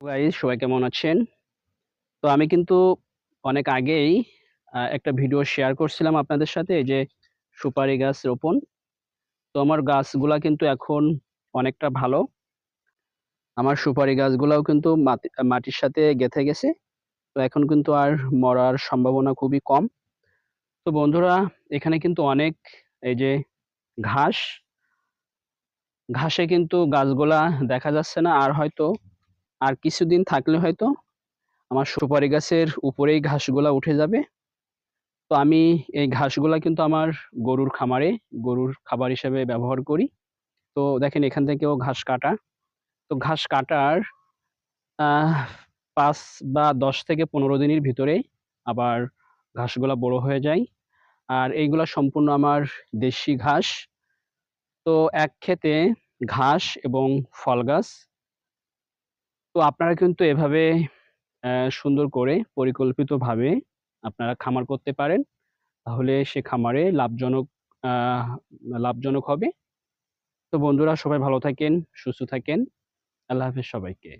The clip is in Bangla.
গাইস সবাই কেমন আছেন? তো আমি কিন্তু অনেক আগেই একটা ভিডিও শেয়ার করছিলাম আপনাদের সাথে এই যে সুপারি গাছ রোপণ। তো আমার গাছগুলা কিন্তু এখন অনেকটা ভালো। আমার সুপারি গাছগুলাও কিন্তু মাটির সাথে গেঁথে গেছে। তো এখন কিন্তু আর মরার সম্ভাবনা খুবই কম। তো বন্ধুরা এখানে কিন্তু অনেক এই যে ঘাস, ঘাসে কিন্তু গাছগুলা দেখা যাচ্ছে না। আর হয়তো আর কিছুদিন থাকলে হয়তো আমার সুপারি গাছের উপরেই ঘাসগুলা উঠে যাবে। তো আমি এই ঘাসগুলা কিন্তু আমার গরুর খামারে, গরুর খাবার হিসেবে ব্যবহার করি। তো দেখেন এখান থেকেও ঘাস কাটা। তো ঘাস কাটার আহ ৫ বা ১০ থেকে ১৫ দিনের ভিতরেই আবার ঘাসগুলা বড় হয়ে যায়। আর এইগুলা সম্পূর্ণ আমার দেশি ঘাস। তো এক ক্ষেতে ঘাস এবং ফল গাছ। তো আপনারা কিন্তু এভাবে সুন্দর করে পরিকল্পিতভাবে আপনারা খামার করতে পারেন। তাহলে সে খামারে আহ লাভজনক হবে। তো বন্ধুরা সবাই ভালো থাকেন, সুস্থ থাকেন। আল্লাহ হাফেজ সবাইকে।